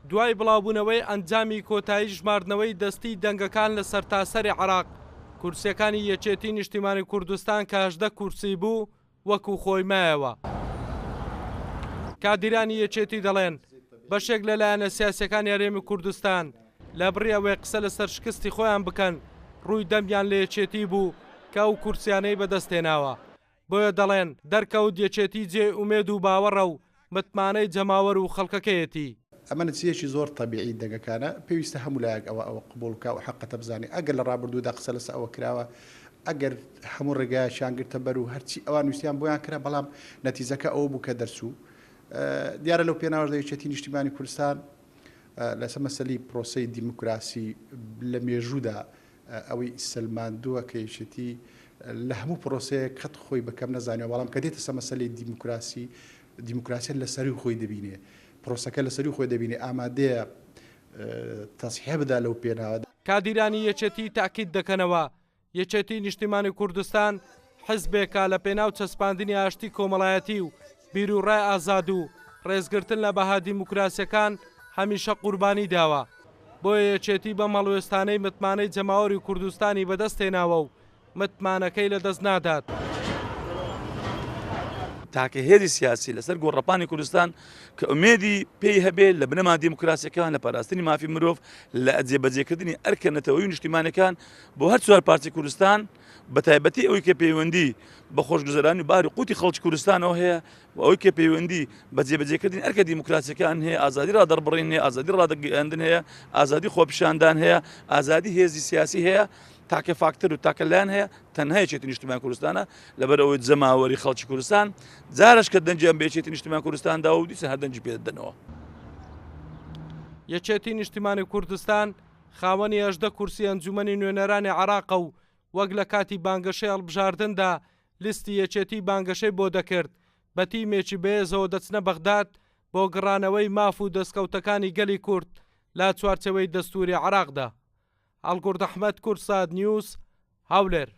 دوای بڵاوبوونەوەی ئەنجامی کۆتایی ژماردنەوەی دەستی دەنگەکان لە سەرتاسەری عێراق کورسیەکانی یەکێتی نیشتیمانی کوردستان کە 18 کورسی بوو وەکو خۆی مایەوە. کادیرانی یەکێتی دەڵێن بەشێک لەلایەنە سیاسیەکانی هەرێمی کوردستان لە بڕی ئەوەی قسە لەسەر شکستی خۆیان بکەن ڕووی دەمیان لە یەکێتی بوو کە ئەو کورسیانەی بەدەستێناوە. بۆیە دەڵێن دەرکەوت یەکێتی جێ ئومێد و باوەڕە و متمانەی جەماوەر و خەڵکەکەیەتی. ئەمە نتیجەیەکی زۆر تەبیعی دەنگەکانە پێویستە هەموو لایەک ئەوە قبول بکە و حەقەتە بزانێ ئەگەر لە ڕابردوودا قسە لەسەر ئەوە کراوە ئەگەر هەموو ڕێگایشیان گرتە بەر و هەرچی ئەوان ویستیان بۆیان کرا بەڵام نەتیجەکە ئەوە بوو کە دەرچوو. دیارە لەو پێناوەژدە یەکێتی نیشتیمانی کوردستان لەسەر مەسەلەی پرۆسەی دیموکراسی لە مێژوودا ئەوەی سلماندووە کە یەکێتی لە هەموو پرۆسەیە کەت خۆی بەکەم نەزانێت بەڵام کە دێتە سە مەسەلەی دیموکراسی لەسەری خۆی دەبینێ پرۆسەکە لەسەری خۆی دەبینێ ئامادەیە تەسحیح بدا لەو پێناوە. کادیرانی یەکێتی تاکید دەکەنەوە یەکێتی نیشتیمانی کوردستان حزبێکە لە پێناو چەسپاندنی ئاشتی کۆمەڵایەتی و بیر و ڕای ئازاد و ڕێزگرتن لە بەها دیموکراسیەکان هەمیشە قوربانی داوە. بۆیە یەکێتی بە مەڵوێستانەی متمانەی جەماوەری کوردستانی بەدەستێناوە و متمانەکەی لەدەست نادات. تاکە هێزی سیاسی لەسەر گۆڕەپانی کوردستان کە ئومێدی پێی هەبێت لە بنەما دیموکراسیەکان لە پاراستنی مافی مرۆڤ لە جێبەجێکردنی ئەرکەنەتەوەی نیشتیمانەکان بۆ هەر چوار پارتی کوردستان بە تایبەتی ئەوەی کە پەیوەندی بە خۆشگوزەرانی باری قوتی خەڵکی کوردستانەوە هەیە و ئەوەی کە پەیوەندی بە جێبەجێکردنی ئەرکە دیموکراسیەکان هەیە ئازادی ڕادەربڕین هەیە ئازادی ڕادەگەیاندن هەیە ئازادی خۆپیشاندان هەیە ئازادی هێزی سیاسی هەیە تاکە فاکتەر و تاکەلایەن هەیە تەنها یەکێتی نیشتیمانی کوردستانە لەبەر ئەوەی جەماوەری خەڵکی کوردستان جارش کە دەنجیان بە یەکێتی نیشتیمانی کوردستاندا و دیسە هەر دەنجی پێدەدەنەوە. یەکێتی نیشتیمانی کوردستان خاوەنی 18 کورسی ئەنجومەنی نوێنەرانی عێراقە و وەک لە کاتی بانگەشەی هەڵبژاردندا لیستی یەکێتی بانگەشەی بۆ دەکرد بە تیمێکی بەهێزەوە دەچنە بەغداد بۆ گەڕانەوەی ماف و دەستکەوتەکانی گەلی کورد لا چوارچەوەی دەستوری عێراقدا. ئەڵگورد ئەحمەد کورساد نیوز هەولێر.